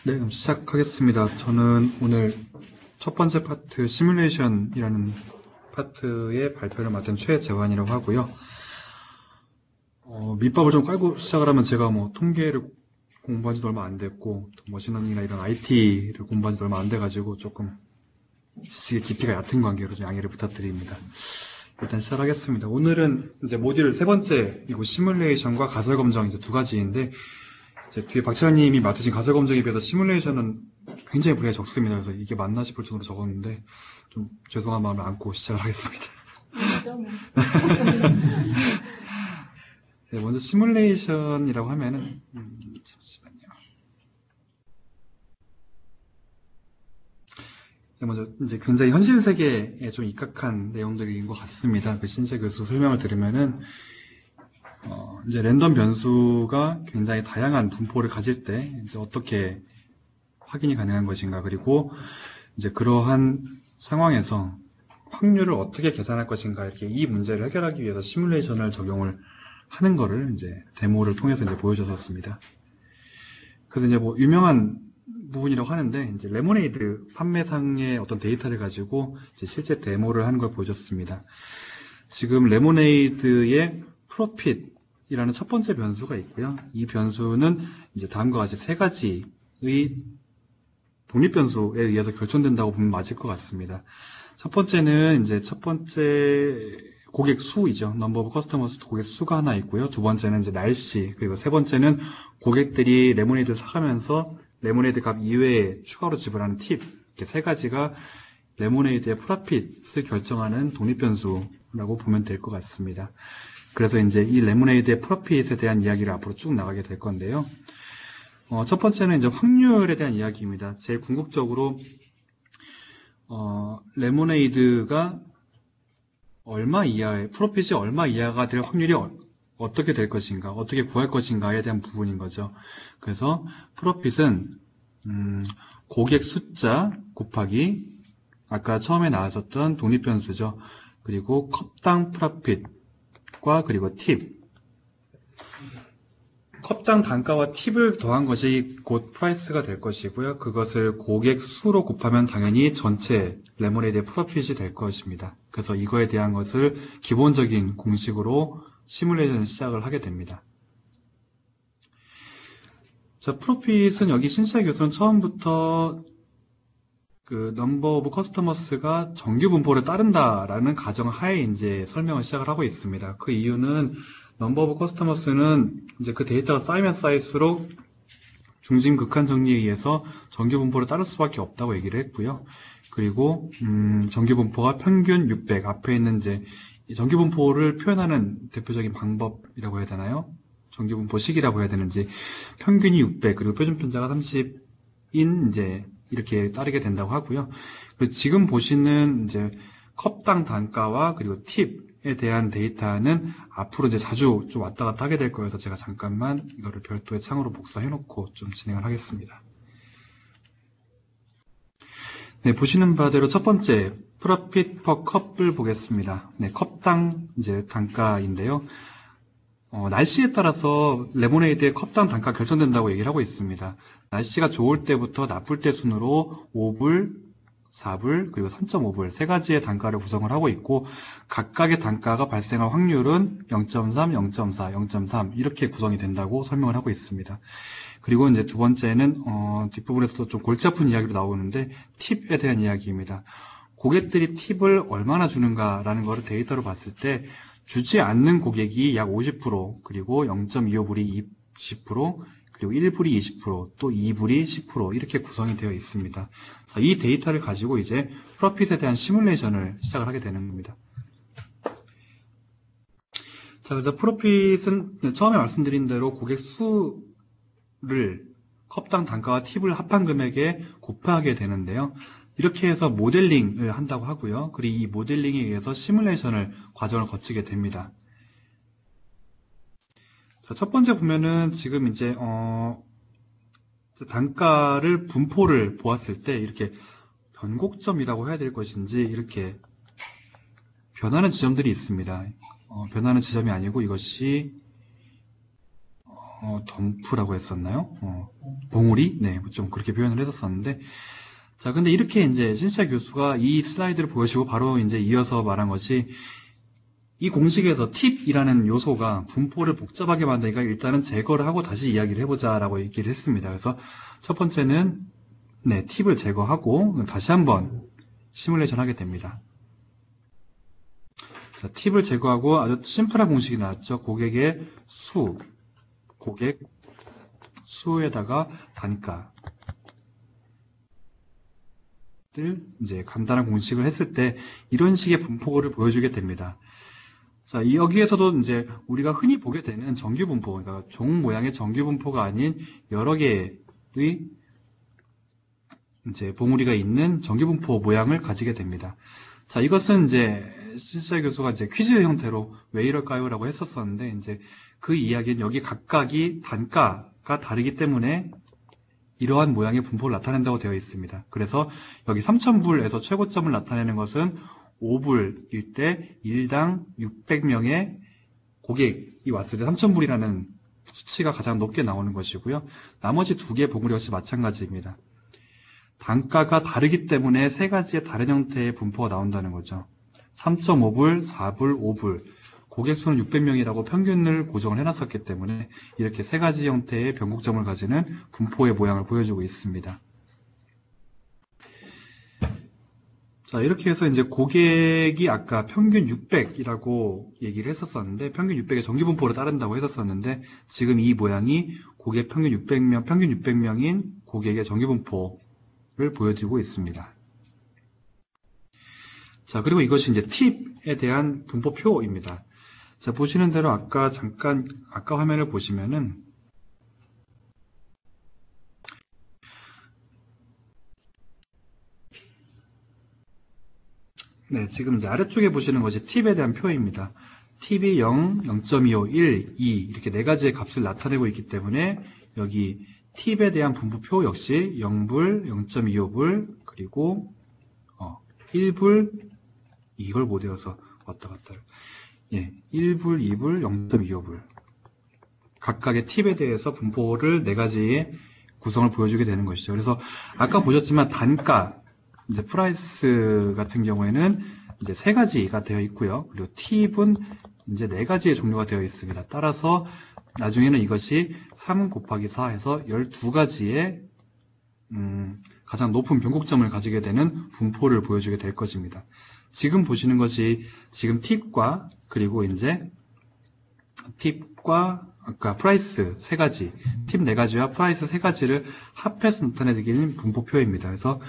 네, 그럼 시작하겠습니다. 저는 오늘 첫 번째 파트 시뮬레이션이라는 파트의 발표를 맡은 최재환이라고 하고요. 밑밥을 좀 깔고 시작을 하면 제가 통계를 공부한 지도 얼마 안 됐고, 또 머신러닝이나 이런 IT를 공부한 지도 얼마 안 돼가지고 조금 지식의 깊이가 얕은 관계로 좀 양해를 부탁드립니다. 일단 시작하겠습니다. 오늘은 이제 모듈 세 번째이고 시뮬레이션과 가설 검정 이제 두 가지인데, 이제 뒤에 박찬님이 맡으신 가설 검정에 비해서 시뮬레이션은 굉장히 분량이 적습니다. 그래서 이게 맞나 싶을 정도로 적었는데 좀 죄송한 마음을 안고 시작을 하겠습니다. 네, 먼저 시뮬레이션이라고 하면은 잠시만요. 네, 먼저 이제 굉장히 현실 세계에 좀 입각한 내용들인 것 같습니다. 그 신재 교수 설명을 들으면은 이제 랜덤 변수가 굉장히 다양한 분포를 가질 때 이제 어떻게 확인이 가능한 것인가, 그리고 이제 그러한 상황에서 확률을 어떻게 계산할 것인가, 이렇게 이 문제를 해결하기 위해서 시뮬레이션을 적용을 하는 거를 이제 데모를 통해서 이제 보여줬었습니다. 그래서 이제 유명한 부분이라고 하는데, 이제 레모네이드 판매상의 어떤 데이터를 가지고 이제 실제 데모를 하는 걸 보여줬습니다. 지금 레모네이드의 프로핏이라는 첫 번째 변수가 있고요. 이 변수는 이제 다음과 같이 세 가지의 독립 변수에 의해서 결정된다고 보면 맞을 것 같습니다. 첫 번째는 이제 첫 번째 고객 수이죠. 넘버 오브 커스터머스, 고객 수가 하나 있고요. 두 번째는 이제 날씨, 그리고 세 번째는 고객들이 레모네이드를 사가면서 레모네이드 값 이외에 추가로 지불하는 팁, 이렇게 세 가지가 레모네이드의 프로핏을 결정하는 독립 변수라고 보면 될 것 같습니다. 그래서 이제 이 레모네이드의 프로핏에 대한 이야기를 앞으로 쭉 나가게 될 건데요. 첫 번째는 이제 확률에 대한 이야기입니다. 제일 궁극적으로 레모네이드가 얼마 이하의 프로핏이 얼마 이하가 될 확률이 어떻게 될 것인가, 어떻게 구할 것인가에 대한 부분인 거죠. 그래서 프로핏은 고객 숫자 곱하기 아까 처음에 나왔었던 독립 변수죠. 그리고 컵당 프로핏과 그리고 팁. 컵당 단가와 팁을 더한 것이 곧 프라이스가 될 것이고요. 그것을 고객 수로 곱하면 당연히 전체 레모네이드의 프로핏이 될 것입니다. 그래서 이거에 대한 것을 기본적인 공식으로 시뮬레이션 시작을 하게 됩니다. 자, 프로핏은 여기 신시아 교수는 처음부터 그 넘버 오브 커스터머스가 정규 분포를 따른다라는 가정 하에 이제 설명을 시작을 하고 있습니다. 그 이유는 넘버 오브 커스터머스는 이제 그 데이터가 쌓이면 쌓일수록 중심 극한 정리에 의해서 정규 분포를 따를 수밖에 없다고 얘기를 했고요. 그리고 정규 분포가 평균 600, 앞에 있는 이제 정규 분포를 표현하는 대표적인 방법이라고 해야 되나요? 정규 분포식이라고 해야 되는지, 평균이 600, 그리고 표준 편차가 30인 이제 이렇게 따르게 된다고 하고요. 그리고 지금 보시는 이제 컵당 단가와 그리고 팁에 대한 데이터는 앞으로 이제 자주 좀 왔다 갔다 하게 될 거여서 제가 잠깐만 이거를 별도의 창으로 복사해 놓고 좀 진행을 하겠습니다. 네, 보시는 바대로 첫 번째 프로핏 퍼 컵을 보겠습니다. 네, 컵당 이제 단가인데요. 날씨에 따라서 레모네이드의 컵당 단가 결정된다고 얘기를 하고 있습니다. 날씨가 좋을 때부터 나쁠 때 순으로 5불, 4불, 그리고 3.5불 세 가지의 단가를 구성을 하고 있고, 각각의 단가가 발생할 확률은 0.3, 0.4, 0.3 이렇게 구성이 된다고 설명을 하고 있습니다. 그리고 이제 두 번째는 뒷부분에서도 좀 골치 아픈 이야기로 나오는데 팁에 대한 이야기입니다. 고객들이 팁을 얼마나 주는가라는 것을 데이터로 봤을 때 주지 않는 고객이 약 50%, 그리고 0.25불이 20%, 그리고 1불이 20%, 또 2불이 10% 이렇게 구성이 되어 있습니다. 자, 이 데이터를 가지고 이제 프로핏에 대한 시뮬레이션을 시작을 하게 되는 겁니다. 자, 그래서 프로핏은 처음에 말씀드린 대로 고객 수를 컵당 단가와 팁을 합한 금액에 곱하게 되는데요. 이렇게 해서 모델링을 한다고 하고요. 그리고 이 모델링에 의해서 시뮬레이션을 과정을 거치게 됩니다. 자, 첫 번째 보면은 지금 이제 단가를 분포를 보았을 때 이렇게 변곡점이라고 해야 될 것인지 이렇게 변하는 지점들이 있습니다. 변하는 지점이 아니고 이것이 덤프라고 했었나요? 봉우리? 네, 좀 그렇게 표현을 했었었는데, 자, 근데 이렇게 이제 신시아 교수가 이 슬라이드를 보여주고 바로 이제 이어서 말한 것이, 이 공식에서 팁이라는 요소가 분포를 복잡하게 만드니까 일단은 제거를 하고 다시 이야기를 해보자라고 얘기를 했습니다. 그래서 첫 번째는 네, 팁을 제거하고 다시 한번 시뮬레이션 하게 됩니다. 자, 팁을 제거하고 아주 심플한 공식이 나왔죠. 고객의 고객 수에다가 단가를 이제 간단한 공식을 했을 때 이런 식의 분포를 보여주게 됩니다. 자, 여기에서도 이제 우리가 흔히 보게 되는 정규 분포, 그러니까 종 모양의 정규 분포가 아닌 여러 개의 이제 봉우리가 있는 정규 분포 모양을 가지게 됩니다. 자, 이것은 이제 신시아 교수가 이제 퀴즈 형태로 왜 이럴까요? 라고 했었었는데, 이제 그 이야기는 여기 각각이 단가가 다르기 때문에 이러한 모양의 분포를 나타낸다고 되어 있습니다. 그래서 여기 3,000불에서 최고점을 나타내는 것은 5불일 때 1당 600명의 고객이 왔을 때 3,000불이라는 수치가 가장 높게 나오는 것이고요. 나머지 두 개의 봉우리 역시 마찬가지입니다. 단가가 다르기 때문에 세 가지의 다른 형태의 분포가 나온다는 거죠. 3.5불, 4불, 5불. 고객 수는 600명이라고 평균을 고정을 해놨었기 때문에 이렇게 세 가지 형태의 변곡점을 가지는 분포의 모양을 보여주고 있습니다. 자, 이렇게 해서 이제 고객이 아까 평균 600이라고 얘기를 했었었는데, 평균 600의 정규 분포를 따른다고 했었었는데, 지금 이 모양이 고객 평균 600명인 고객의 정규 분포를 보여주고 있습니다. 자, 그리고 이것이 이제 팁에 대한 분포표입니다. 자, 보시는 대로 아까 화면을 보시면은, 네, 지금 이제 아래쪽에 보시는 것이 팁에 대한 표입니다. 팁이 0, 0.25, 1, 2 이렇게 네 가지의 값을 나타내고 있기 때문에 여기 팁에 대한 분포표 역시 0불, 0.25불, 그리고 1불, 이걸 못 외워서 왔다 갔다. 예, 1불, 2불, 0.25불. 각각의 팁에 대해서 분포를 네 가지의 구성을 보여주게 되는 것이죠. 그래서 아까 보셨지만 단가, 이제 프라이스 같은 경우에는 이제 세 가지가 되어 있고요. 그리고 팁은 이제 네 가지의 종류가 되어 있습니다. 따라서 나중에는 이것이 3 곱하기 4 해서 12가지의 가장 높은 변곡점을 가지게 되는 분포를 보여주게 될 것입니다. 지금 보시는 것이 지금 팁과 그리고 이제 팁과 아까 프라이스 세 가지, 팁 네 가지와 프라이스 세 가지를 합해서 나타내는 분포표입니다. 그래서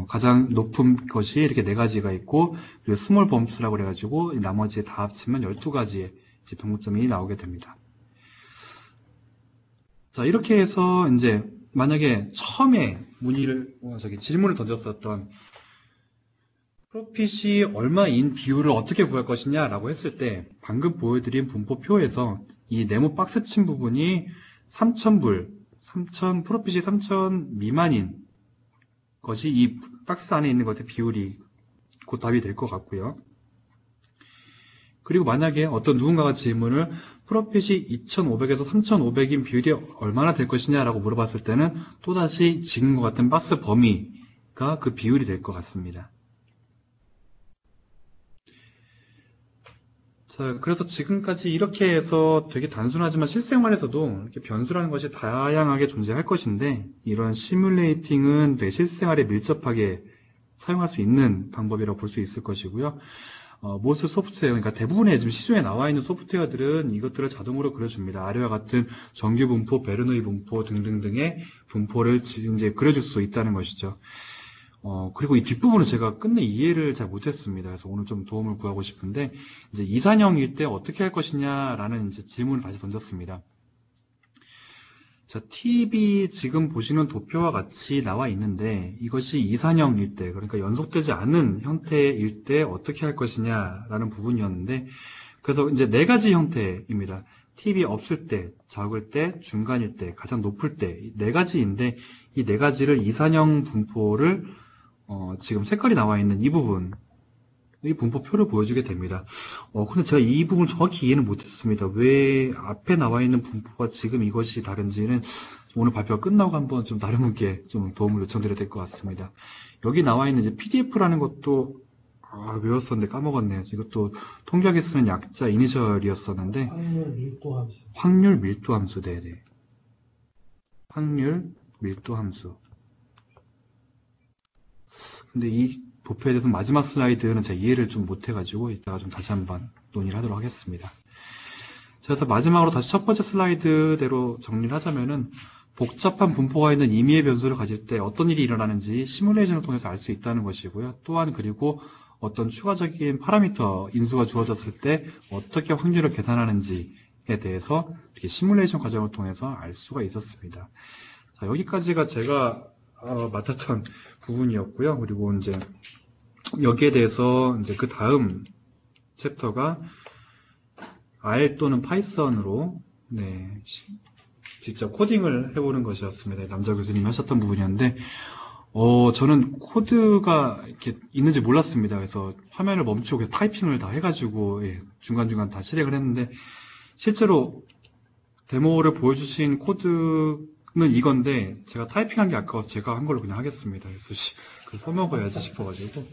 가장 높은 것이 이렇게 네 가지가 있고, 그리고 스몰 범스라고 그래가지고 나머지 다 합치면 12가지의 변곡점이 나오게 됩니다. 자, 이렇게 해서 이제 만약에 처음에 질문을 던졌었던 프로핏이 얼마인 비율을 어떻게 구할 것이냐라고 했을 때 방금 보여드린 분포표에서 이 네모 박스 친 부분이 3,000불, 프로핏이 3,000 미만인 것이 이 박스 안에 있는 것의 비율이 곧 답이 될 것 같고요. 그리고 만약에 어떤 누군가가 질문을 프로핏이 2,500에서 3,500인 비율이 얼마나 될 것이냐라고 물어봤을 때는 또다시 지금과 같은 박스 범위가 그 비율이 될 것 같습니다. 자, 그래서 지금까지 이렇게 해서 되게 단순하지만 실생활에서도 이렇게 변수라는 것이 다양하게 존재할 것인데, 이런 시뮬레이팅은 되게 실생활에 밀접하게 사용할 수 있는 방법이라고 볼 수 있을 것이고요. 모스 소프트웨어, 그러니까 대부분의 지금 시중에 나와 있는 소프트웨어들은 이것들을 자동으로 그려줍니다. 아래와 같은 정규 분포, 베르누이 분포 등등등의 분포를 이제 그려줄 수 있다는 것이죠. 그리고 이 뒷부분은 제가 끝내 이해를 잘 못했습니다. 그래서 오늘 좀 도움을 구하고 싶은데, 이제 이산형일 때 어떻게 할 것이냐라는 이제 질문을 다시 던졌습니다. 자, 팁이 지금 보시는 도표와 같이 나와 있는데, 이것이 이산형일 때, 그러니까 연속되지 않은 형태일 때 어떻게 할 것이냐라는 부분이었는데, 그래서 이제 네 가지 형태입니다. 팁이 없을 때, 적을 때, 중간일 때, 가장 높을 때, 네 가지인데, 이 네 가지를 이산형 분포를 지금 색깔이 나와 있는 이 부분을 이 분포표를 보여주게 됩니다. 근데 제가 이 부분을 정확히 이해는 못했습니다. 왜 앞에 나와 있는 분포가 지금 이것이 다른지는 오늘 발표가 끝나고 한번 좀 다른 분께 좀 도움을 요청드려야 될 것 같습니다. 여기 나와 있는 이제 PDF라는 것도 외웠었는데 까먹었네요. 이것도 통계학에 쓰는 약자 이니셜이었었는데 확률 밀도 함수. 확률 밀도 함수, 네네. 확률 밀도 함수. 근데 이 부표에 대해서 마지막 슬라이드는 제가 이해를 좀 못해가지고 이따가 좀 다시 한번 논의를 하도록 하겠습니다. 그래서 마지막으로 다시 첫 번째 슬라이드대로 정리를 하자면은 복잡한 분포가 있는 임의의 변수를 가질 때 어떤 일이 일어나는지 시뮬레이션을 통해서 알 수 있다는 것이고요. 또한 그리고 어떤 추가적인 파라미터 인수가 주어졌을 때 어떻게 확률을 계산하는지에 대해서 이렇게 시뮬레이션 과정을 통해서 알 수가 있었습니다. 자, 여기까지가 제가 맡았던 부분이었고요. 그리고 이제 여기에 대해서 이제 그 다음 챕터가 R 또는 파이썬으로 직접 코딩을 해보는 것이었습니다. 남자 교수님이 하셨던 부분이었는데 저는 코드가 이렇게 있는지 몰랐습니다. 그래서 화면을 멈추고 그냥 타이핑을 다 해가지고 중간중간 다 실행을 했는데 실제로 데모를 보여주신 코드는 이건데 제가 타이핑한 게 아까워서 제가 한 걸로 그냥 하겠습니다. 그래서 써먹어야지 싶어가지고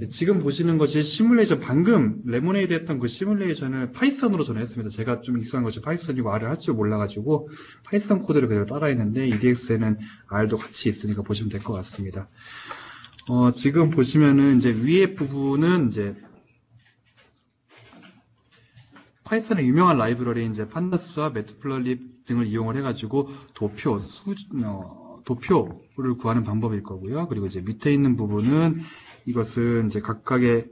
지금 보시는 것이 시뮬레이션, 방금 레모네이드 했던 그 시뮬레이션을 파이썬으로 저는 했습니다. 제가 좀 익숙한 것이 파이썬이고 R을 할 줄 몰라가지고 파이썬 코드를 그대로 따라했는데 EDX에는 R도 같이 있으니까 보시면 될 것 같습니다. 지금 보시면은 이제 위에 부분은 이제 파이썬의 유명한 라이브러리 이제 판다스와 매트플러립 등을 이용을 해가지고 도표를 구하는 방법일 거고요. 그리고 이제 밑에 있는 부분은 이것은 이제 각각의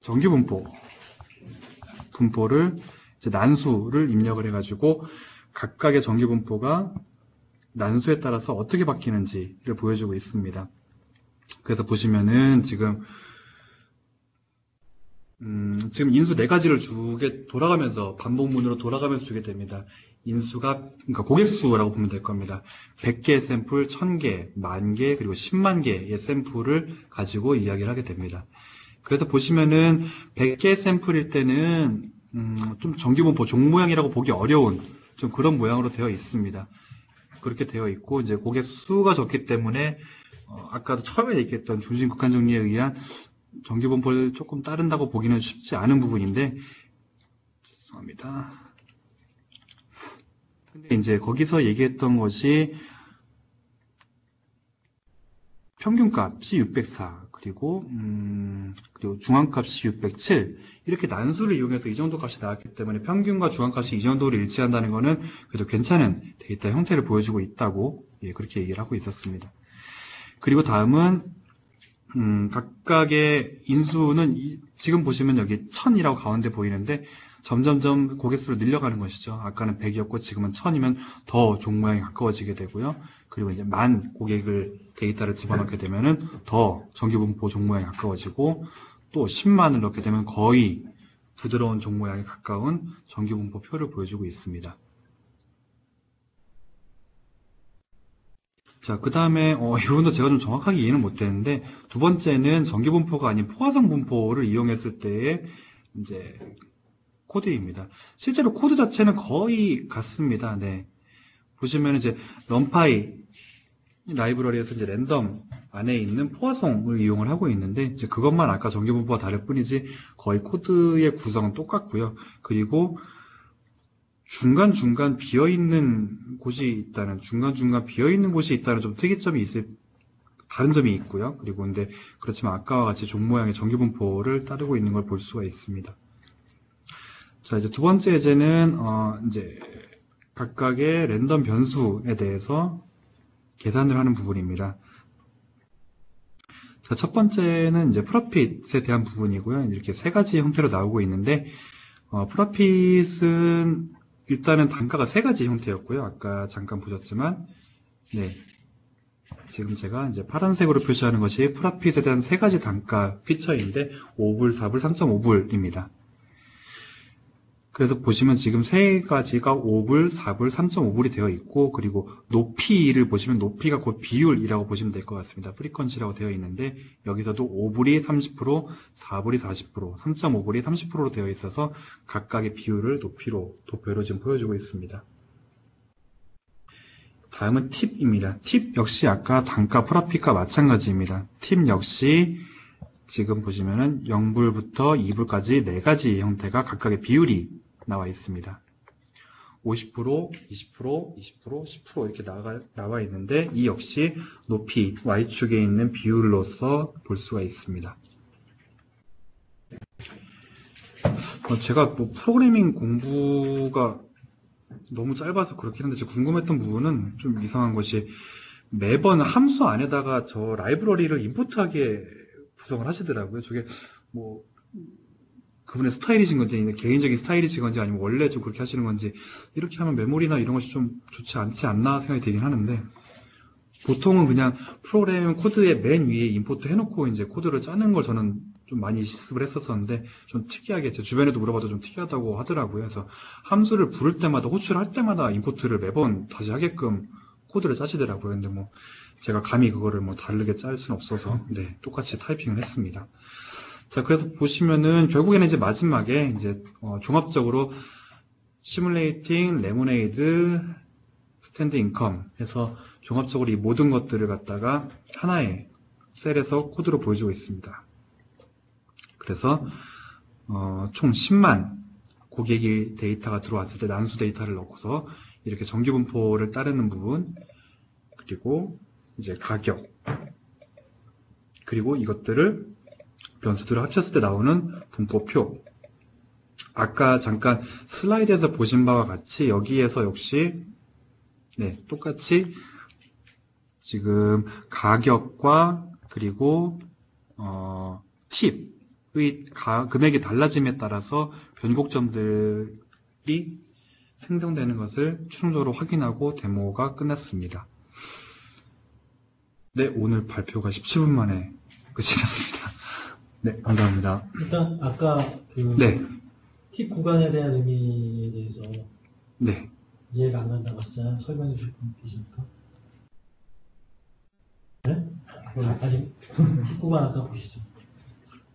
정규 분포를 이제 난수를 입력을 해가지고 각각의 정규 분포가 난수에 따라서 어떻게 바뀌는지를 보여주고 있습니다. 그래서 보시면은 지금 인수 4가지를 돌아가면서 반복문으로 돌아가면서 주게 됩니다. 인수가, 그러니까 고객수라고 보면 될 겁니다. 100개의 샘플, 1000개, 10,000개, 그리고 10만 개의 샘플을 가지고 이야기를 하게 됩니다. 그래서 보시면은 100개의 샘플일 때는 좀 정규분포 종 모양이라고 보기 어려운 좀 그런 모양으로 되어 있습니다. 그렇게 되어 있고 이제 고객 수가 적기 때문에 아까도 처음에 얘기했던 중심 극한 정리에 의한 정규분포를 조금 따른다고 보기는 쉽지 않은 부분인데 죄송합니다. 근데 이제 거기서 얘기했던 것이 평균값이 604 그리고 중앙값이 607 이렇게 난수를 이용해서 이 정도 값이 나왔기 때문에 평균과 중앙값이 이 정도로 일치한다는 것은 그래도 괜찮은 데이터 형태를 보여주고 있다고 그렇게 얘기를 하고 있었습니다. 그리고 다음은 각각의 인수는 지금 보시면 여기 1000이라고 가운데 보이는데 점점점 고객수를 늘려가는 것이죠. 아까는 100이었고 지금은 1000이면 더 종 모양이 가까워지게 되고요. 그리고 이제 만 고객을 데이터를 집어넣게 되면은 더 정규분포 종 모양이 가까워지고 또 10만을 넣게 되면 거의 부드러운 종 모양에 가까운 정규분포 표를 보여주고 있습니다. 자, 그 다음에 이 부분도 제가 좀 정확하게 이해는 못했는데 두 번째는 정규분포가 아닌 포화성 분포를 이용했을 때의 이제 코드입니다. 실제로 코드 자체는 거의 같습니다. 보시면 이제 럼파이 라이브러리에서 이제 랜덤 안에 있는 포화성을 이용을 하고 있는데 이제 그것만 아까 정규분포가 다를 뿐이지 거의 코드의 구성은 똑같고요. 그리고 중간중간 비어있는 곳이 있다는 좀 특이점이 다른 점이 있고요. 그리고 근데 그렇지만 아까와 같이 종 모양의 정규분포를 따르고 있는 걸 볼 수가 있습니다. 자, 이제 두 번째 예제는 이제 각각의 랜덤 변수에 대해서 계산을 하는 부분입니다. 자, 첫 번째는 이제 프로핏에 대한 부분이고요. 이렇게 세 가지 형태로 나오고 있는데 프로핏은 일단은 단가가 세 가지 형태였고요. 아까 잠깐 보셨지만 지금 제가 이제 파란색으로 표시하는 것이 프로핏에 대한 세 가지 단가 피처인데 5불, 4불, 3.5불입니다. 그래서 보시면 지금 세 가지가 5불, 4불, 3.5불이 되어 있고, 그리고 높이를 보시면 높이가 곧 비율이라고 보시면 될 것 같습니다. 프리퀀시라고 되어 있는데, 여기서도 5불이 30%, 4불이 40%, 3.5불이 30%로 되어 있어서 각각의 비율을 높이로, 도표로 지금 보여주고 있습니다. 다음은 팁입니다. 팁 역시 아까 단가 프라핏과 마찬가지입니다. 팁 역시 지금 보시면은 0불부터 2불까지 4가지 형태가 각각의 비율이 나와 있습니다. 50%, 20%, 20%, 10% 이렇게 나와 있는데 이 역시 높이 Y축에 있는 비율로서 볼 수가 있습니다. 제가 뭐 프로그래밍 공부가 너무 짧아서 그렇긴 한데 제가 궁금했던 부분은 좀 이상한 것이 매번 함수 안에다가 저 라이브러리를 임포트하게 구성을 하시더라고요. 저게 뭐 그분의 스타일이신 건지 개인적인 스타일이신 건지 아니면 원래 좀 그렇게 하시는 건지 이렇게 하면 메모리나 이런 것이 좀 좋지 않지 않나 생각이 들긴 하는데 보통은 그냥 프로그램 코드의 맨 위에 임포트 해놓고 이제 코드를 짜는 걸 저는 좀 많이 실습을 했었었는데 좀 특이하게 제 주변에도 물어봐도 좀 특이하다고 하더라고요. 그래서 함수를 부를 때마다 호출할 때마다 임포트를 매번 다시 하게끔 코드를 짜시더라고요. 근데 뭐 제가 감히 그거를 뭐 다르게 짤 수는 없어서 네, 똑같이 타이핑을 했습니다. 자, 그래서 보시면은 결국에는 이제 마지막에 이제 종합적으로 시뮬레이팅 레모네이드 스탠드 인컴 해서 종합적으로 이 모든 것들을 갖다가 하나의 셀에서 코드로 보여주고 있습니다. 그래서 총 10만 고객이 데이터가 들어왔을 때 난수 데이터를 넣고서 이렇게 정규 분포를 따르는 부분, 그리고 이제 가격, 그리고 이것들을 변수들을 합쳤을 때 나오는 분포표. 아까 잠깐 슬라이드에서 보신 바와 같이 여기에서 역시 네, 똑같이 지금 가격과 그리고 팁의 금액이 달라짐에 따라서 변곡점들이 생성되는 것을 최종적으로 확인하고 데모가 끝났습니다. 네, 오늘 발표가 17분 만에 끝이 났습니다. 네, 감사합니다. 일단 아까 그 네, 팁 구간에 대한 의미에 대해서 네. 이해가 안 간다고 하시잖아요. 설명해 주실 분 계십니까? 네? 아직 팁 구간 아까 보시죠.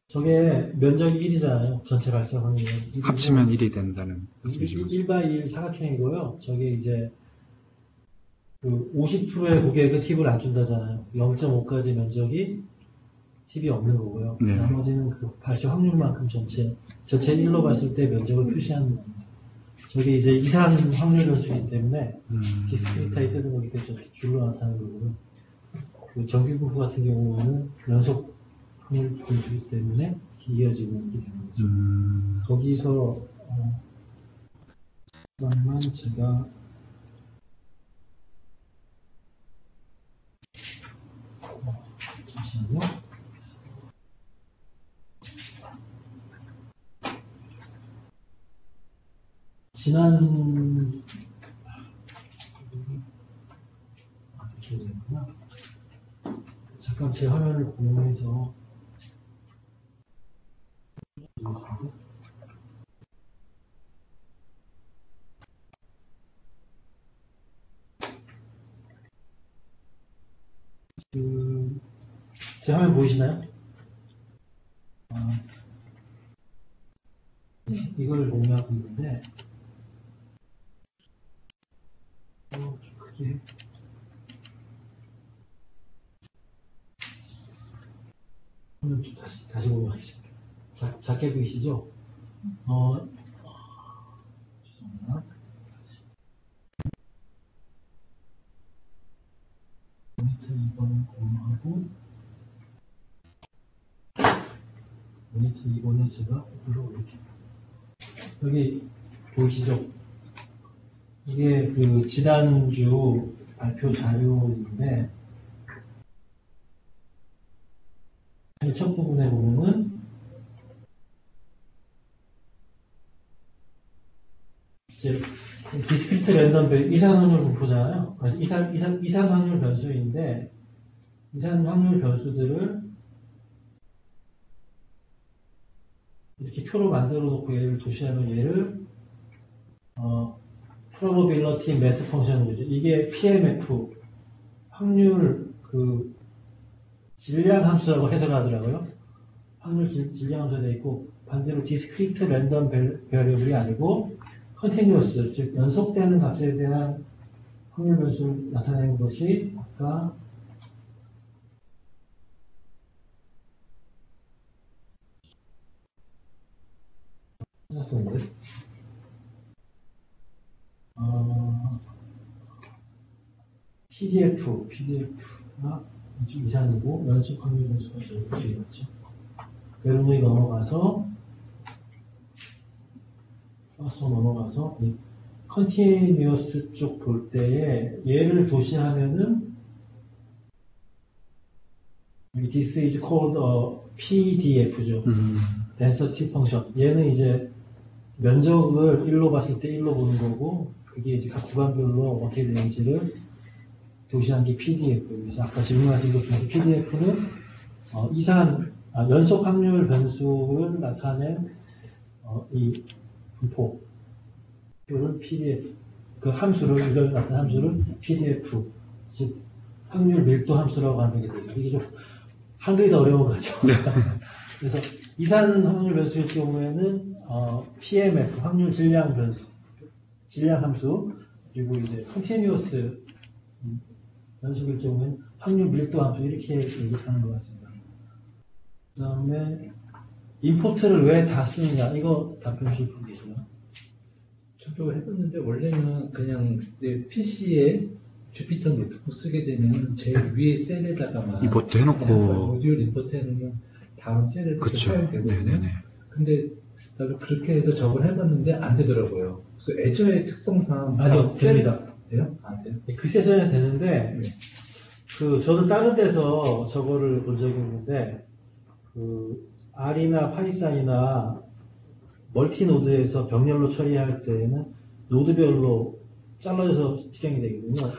저게 면적이 1이잖아요. 전체 발생 확률이. 합치면 1이 된다는 말씀이신 거죠. 1x1 사각형이고요. 저게 이제 그 50%의 고객은 팁을 안 준다잖아요. 0.5까지 면적이 팁이 없는 거고요. 네. 나머지는 그 발생 확률만큼 전체 1로 봤을 때 면적을 표시하는 겁니다. 저게 이제 이상 확률 변수이기 때문에 디스크리타이 뜨는 거기 때문에 저렇게 줄로 나타나는 거고요. 그 정규 분포 같은 경우는 연속 확률 변수이기 때문에 이어지고 있게 되는 거죠. 거기서 잠깐만 제가 잠시만요. 지난 이렇게 되구나. 잠깐 제 화면을 공유해서 제 화면 보이시나요? 네, 이걸 공유하고 있는데 좀 크게 화면 좀 다시 공유하겠습니다. 작게 보이시죠? 죄송합니다. 모니터 2번을 공유하고 모니터 2번에 제가 오프를 올릴게요. 여기 보이시죠? 이게 그 지난주 발표 자료인데 첫 부분에 보면은 이제 디스크리트 랜덤 이산 확률 분포잖아요. 이산 확률 변수인데 이산 확률 변수들을 이렇게 표로 만들어 놓고 얘를 도시하면 얘를 probability mass function이죠. 이게 PMF 확률 그 질량 함수라고 해석하더라고요. 확률 질량 함수가 되어 있고 반대로 discrete random variable이 아니고 continuous 즉 연속되는 값에 대한 확률 변수를 나타내는 것이 아까 찾았었는데 PDF가 좀 이상이고 연속 확률 변수가 되겠죠. 여러분이 넘어가서 이 컨티뉴어스 쪽 볼 때에 얘를 도시하면은 this is called PDF죠. density function. 얘는 이제 면적을 1로 봤을 때 1로 보는 거고 그게 이제 각 구간별로 어떻게 되는지를 도시한 게 PDF. 그래서 아까 질문하신 것 중에서 PDF는 연속 확률 변수를 나타낸 이 분포를 PDF, 그 함수를, 이걸 나타낸 함수를 PDF, 즉 확률 밀도 함수라고 하는 게 되죠. 이게 좀 한글이 더 어려운 거죠. 네. 그래서 이산 확률 변수일 경우에는 PMF, 확률 질량 변수, 질량 함수, 그리고 이제 컨티뉴어스 연속일 경우에는 확률 밀도 함수 이렇게 얘기하는 것 같습니다. 그 다음에 임포트를 왜 다 쓰느냐 이거 답변 주실 분 계시나요? 저도 해봤는데 원래는 그냥 내 PC에 주피터 노트북 쓰게 되면 제일 위에 셀에다가만 임포트 해놓고 모듈 임포트 해놓으면 다음 셀에 그쵸. 파일 되거든요. 네네네. 근데 나도 그렇게 해서 저걸 해봤는데 안 되더라고요. 그래서 애저의 특성상 아니요, 됩니다. 돼요? 안 돼요? 그 세션에 되는데 네. 저도 다른 데서 저거를 본 적이 있는데 그 R이나 파이썬이나 멀티 노드에서 병렬로 처리할 때에는 노드별로 잘라져서 실행이 되거든요.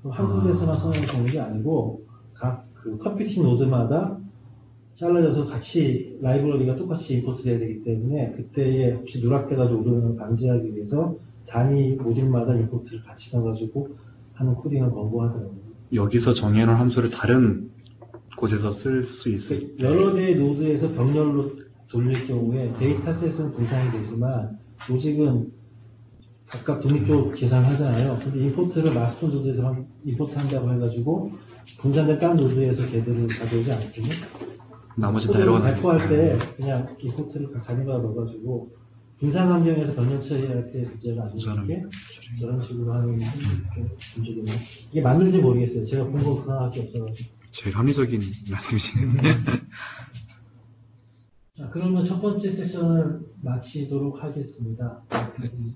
한국에서만 선언되는 게 아니고 각 그 컴퓨팅 노드마다 잘라져서 같이 라이브러리가 똑같이 임포트 돼야 되기 때문에 그때에 혹시 누락돼가지고 오르는 걸 방지하기 위해서 단위 모듈마다 임포트를 같이 넣어가지고 하는 코딩을 권고하더라고요. 여기서 정해놓은 함수를 다른 곳에서 쓸 수 있을 때 여러 개의 노드에서 병렬로 돌릴 경우에 데이터셋은 분산이 되지만 조직은 각각 독립적으로 계산하잖아요. 근데 임포트를 마스터 노드에서 임포트 한다고 해가지고 분산된 딴 노드에서 걔들을 가져오지 않거든요. 나머지 다 코드를 이러거나 발표할 때 그냥 임포트를 가져가 넣어가지고 분산 환경에서 병렬 처리할 때 문제가 안 되게 저런 식으로 하는 게 문제거든요. 이게 맞는지 모르겠어요. 제가 본 건 그나밖에 없어가지고. 제일 합리적인 말씀이시네요. 자, 그러면 첫 번째 세션을 마치도록 하겠습니다. 여기까지.